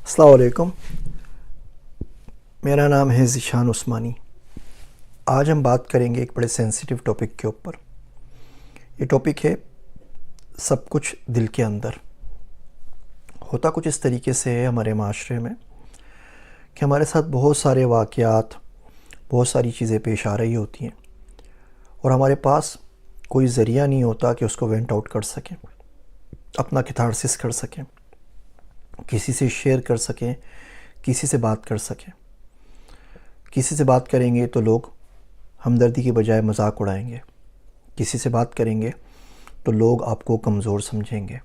السلام علیکم، میرا نام ہے ذیشان عثمانی۔ آج ہم بات کریں گے ایک بڑے سینسیٹیو ٹاپک کے اوپر۔ یہ ٹاپک ہے سب کچھ دل کے اندر۔ ہوتا کچھ اس طریقے سے ہے ہمارے معاشرے میں کہ ہمارے ساتھ بہت سارے واقعات، بہت ساری چیزیں پیش آ رہی ہوتی ہیں اور ہمارے پاس کوئی ذریعہ نہیں ہوتا کہ اس کو وینٹ آؤٹ کر سکیں، اپنا کیتھارسس کر سکیں، کسی سے شیئر کر سکیں، کسی سے بات کر سکیں۔ کسی سے بات کریں گے تو لوگ ہمدردی کی بجائے مذاق اڑائیں گے، کسی سے بات کریں گے تو لوگ آپ کو کمزور سمجھیں گے،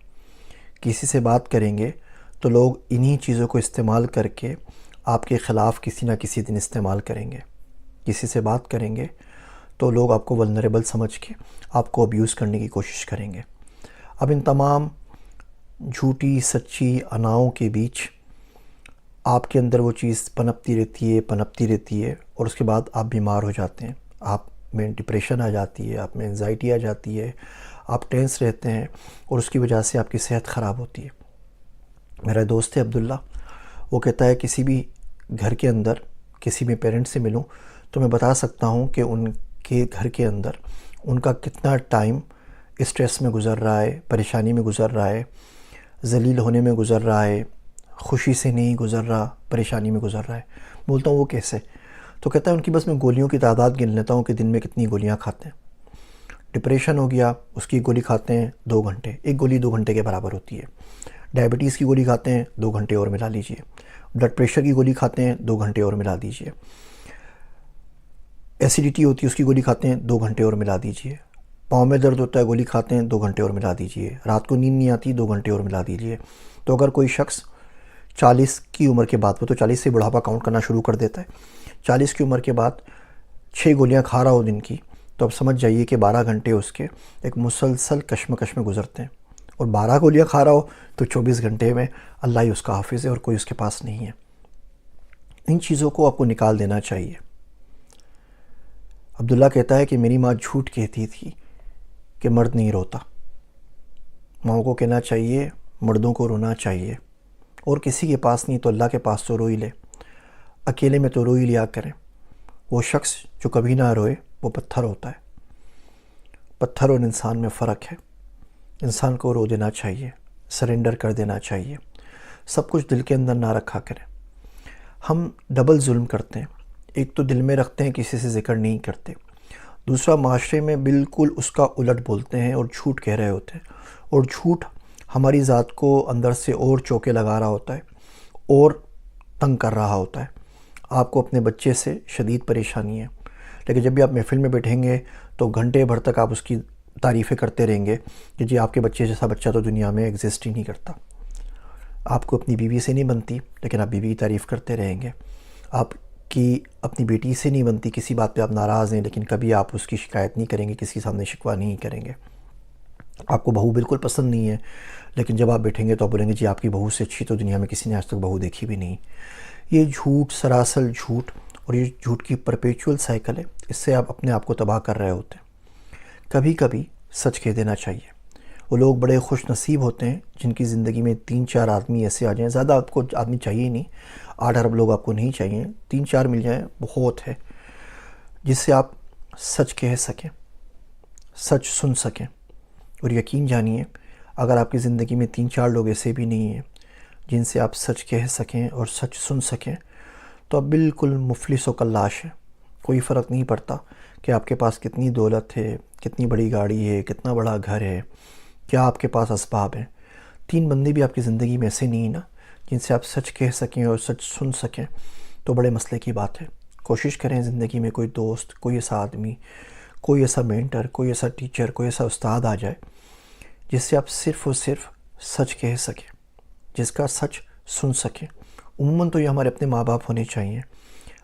کسی سے بات کریں گے تو لوگ انہی چیزوں کو استعمال کر کے آپ کے خلاف کسی نہ کسی دن استعمال کریں گے۔ کسی سے بات کریں گے تو لوگ آپ کو ولنریبل سمجھ کے آپ کو ابیوز کرنے کی کوشش کریں گے۔ اب ان تمام جھوٹی سچی اناؤں کے بیچ آپ کے اندر وہ چیز پنپتی رہتی ہے اور اس کے بعد آپ بیمار ہو جاتے ہیں، آپ میں ڈپریشن آ جاتی ہے، آپ میں انزائٹی آ جاتی ہے، آپ ٹینس رہتے ہیں اور اس کی وجہ سے آپ کی صحت خراب ہوتی ہے۔ میرا دوست ہے عبداللہ، وہ کہتا ہے کسی بھی گھر کے اندر کسی بھی پیرنٹ سے ملوں تو میں بتا سکتا ہوں کہ ان کے گھر کے اندر ان کا کتنا ٹائم اسٹریس میں گزر رہا ہے، پریشانی میں گزر رہا ہے، ذلیل ہونے میں گزر رہا ہے، خوشی سے نہیں گزر رہا، پریشانی میں گزر رہا ہے۔ بولتا ہوں وہ کیسے؟ تو کہتا ہے ان کی بس میں گولیوں کی تعداد گن لیتا ہوں کہ دن میں کتنی گولیاں کھاتے ہیں۔ ڈپریشن ہو گیا، اس کی گولی کھاتے ہیں 2 گھنٹے، ایک گولی 2 گھنٹے کے برابر ہوتی ہے۔ ڈائبٹیز کی گولی کھاتے ہیں 2 گھنٹے اور ملا لیجئے۔ بلڈ پریشر کی گولی کھاتے ہیں 2 گھنٹے اور ملا دیجئے۔ ایسیڈیٹی ہوتی ہے اس کی گولی کھاتے ہیں 2 گھنٹے اور ملا دیجئے۔ پاؤں میں درد ہوتا ہے گولی کھاتے ہیں 2 گھنٹے اور ملا دیجئے۔ رات کو نیند نہیں آتی 2 گھنٹے اور ملا دیجئے۔ تو اگر کوئی شخص 40 کی عمر کے بعد، وہ تو 40 سے بڑھاپا کاؤنٹ کرنا شروع کر دیتا ہے، 40 کی عمر کے بعد 6 گولیاں کھا رہا ہو دن کی، تو اب سمجھ جائیے کہ 12 گھنٹے اس کے ایک مسلسل کشمکش میں گزرتے ہیں، اور 12 گولیاں کھا رہا ہو تو 24 گھنٹے میں اللہ ہی اس کا حافظ ہے اور کوئی اس کے پاس نہیں ہے۔ ان چیزوں کو آپ کو نکال دینا چاہیے۔ عبداللہ کہتا ہے کہ میری ماں جھوٹ کہتی تھی کہ مرد نہیں روتا۔ ماں کو کہنا چاہیے مردوں کو رونا چاہیے، اور کسی کے پاس نہیں تو اللہ کے پاس تو رو ہی لے، اکیلے میں تو رو ہی لیا کریں۔ وہ شخص جو کبھی نہ روئے وہ پتھر ہوتا ہے۔ پتھر اور انسان میں فرق ہے۔ انسان کو رو دینا چاہیے، سرنڈر کر دینا چاہیے، سب کچھ دل کے اندر نہ رکھا کریں۔ ہم ڈبل ظلم کرتے ہیں، ایک تو دل میں رکھتے ہیں، کسی سے ذکر نہیں کرتے، دوسرا معاشرے میں بالکل اس کا الٹ بولتے ہیں اور جھوٹ کہہ رہے ہوتے ہیں، اور جھوٹ ہماری ذات کو اندر سے اور چوکے لگا رہا ہوتا ہے اور تنگ کر رہا ہوتا ہے۔ آپ کو اپنے بچے سے شدید پریشانی ہے، لیکن جب بھی آپ محفل میں بیٹھیں گے تو گھنٹے بھر تک آپ اس کی تعریفیں کرتے رہیں گے کہ جی آپ کے بچے جیسا بچہ تو دنیا میں ایگزسٹ ہی نہیں کرتا۔ آپ کو اپنی بیوی سے نہیں بنتی لیکن آپ بیوی کی تعریف کرتے رہیں گے۔ آپ کی اپنی بیٹی سے نہیں بنتی، کسی بات پہ آپ ناراض ہیں لیکن کبھی آپ اس کی شکایت نہیں کریں گے، کسی کے سامنے شکوہ نہیں کریں گے۔ آپ کو بہو بالکل پسند نہیں ہے لیکن جب آپ بیٹھیں گے تو آپ بولیں گے جی آپ کی بہو سے اچھی تو دنیا میں کسی نے آج تک بہو دیکھی بھی نہیں۔ یہ جھوٹ، سراسر جھوٹ، اور یہ جھوٹ کی پرپیچول سائیکل ہے، اس سے آپ اپنے آپ کو تباہ کر رہے ہوتے ہیں۔ کبھی کبھی سچ کہہ دینا چاہیے۔ وہ لوگ بڑے خوش نصیب ہوتے ہیں جن کی زندگی میں 3-4 آدمی ایسے آ جائیں، زیادہ آپ کو آدمی چاہیے نہیں، 8 ارب لوگ آپ کو نہیں چاہیے، 3-4 مل جائیں بہت ہے، جس سے آپ سچ کہہ سکیں، سچ سن سکیں۔ اور یقین جانیے اگر آپ کی زندگی میں 3-4 لوگ ایسے بھی نہیں ہیں جن سے آپ سچ کہہ سکیں اور سچ سن سکیں تو آپ بالکل مفلس و کلاش ہیں۔ کوئی فرق نہیں پڑتا کہ آپ کے پاس کتنی دولت ہے، کتنی بڑی گاڑی ہے، کتنا بڑا گھر ہے، کیا آپ کے پاس اسباب ہیں۔ 3 بندے بھی آپ کی زندگی میں ایسے نہیں نا جن سے آپ سچ کہہ سکیں اور سچ سن سکیں، تو بڑے مسئلے کی بات ہے۔ کوشش کریں زندگی میں کوئی دوست، کوئی ایسا آدمی، کوئی ایسا مینٹر، کوئی ایسا ٹیچر، کوئی ایسا استاد آ جائے جس سے آپ صرف اور صرف سچ کہہ سکیں، جس کا سچ سن سکیں۔ عموماً تو یہ ہمارے اپنے ماں باپ ہونے چاہیے،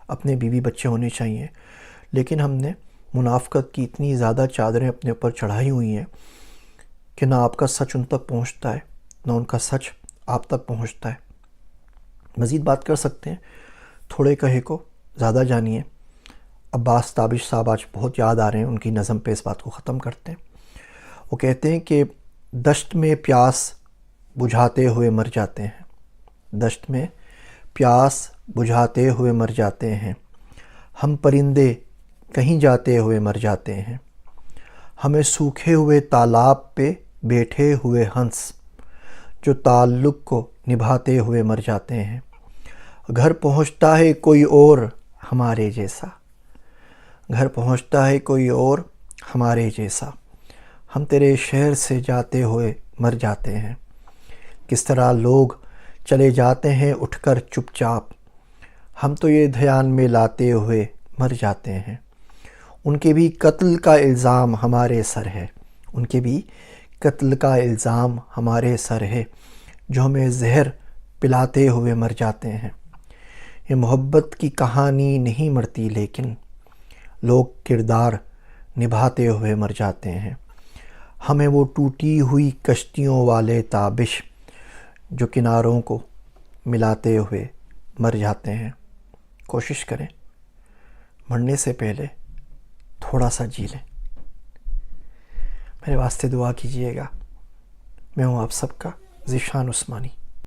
اپنے بیوی بچے ہونے چاہیے، لیکن ہم نے منافقت کی اتنی زیادہ چادریں اپنے اوپر چڑھائی ہوئی ہیں کہ نہ آپ کا سچ ان تک پہنچتا ہے، نہ ان کا سچ آپ تک پہنچتا ہے۔ مزید بات کر سکتے ہیں، تھوڑے کہے کو زیادہ جانیے۔ عباس تابش صاحب آج بہت یاد آ رہے ہیں، ان کی نظم پہ اس بات کو ختم کرتے ہیں۔ وہ کہتے ہیں کہ دشت میں پیاس بجھاتے ہوئے مر جاتے ہیں، دشت میں پیاس بجھاتے ہوئے مر جاتے ہیں، ہم پرندے کہیں جاتے ہوئے مر جاتے ہیں، ہمیں سوکھے ہوئے تالاب پہ بیٹھے ہوئے ہنس جو تعلق کو نبھاتے ہوئے مر جاتے ہیں۔ گھر پہنچتا ہے کوئی اور ہمارے جیسا، گھر پہنچتا ہے کوئی اور ہمارے جیسا، ہم تیرے شہر سے جاتے ہوئے مر جاتے ہیں۔ کس طرح لوگ چلے جاتے ہیں اٹھ کر چپ چاپ، ہم تو یہ دھیان میں لاتے ہوئے مر جاتے ہیں۔ ان کے بھی قتل کا الزام ہمارے سر ہے، ان کے بھی قتل کا الزام ہمارے سر ہے، جو ہمیں زہر پلاتے ہوئے مر جاتے ہیں۔ یہ محبت کی کہانی نہیں مرتی، لیکن لوگ کردار نبھاتے ہوئے مر جاتے ہیں۔ ہمیں وہ ٹوٹی ہوئی کشتیوں والے تابش جو کناروں کو ملاتے ہوئے مر جاتے ہیں۔ کوشش کریں مرنے سے پہلے تھوڑا سا جی لیں۔ میرے واسطے دعا کیجیے گا۔ میں ہوں آپ سب کا ذیشان عثمانی۔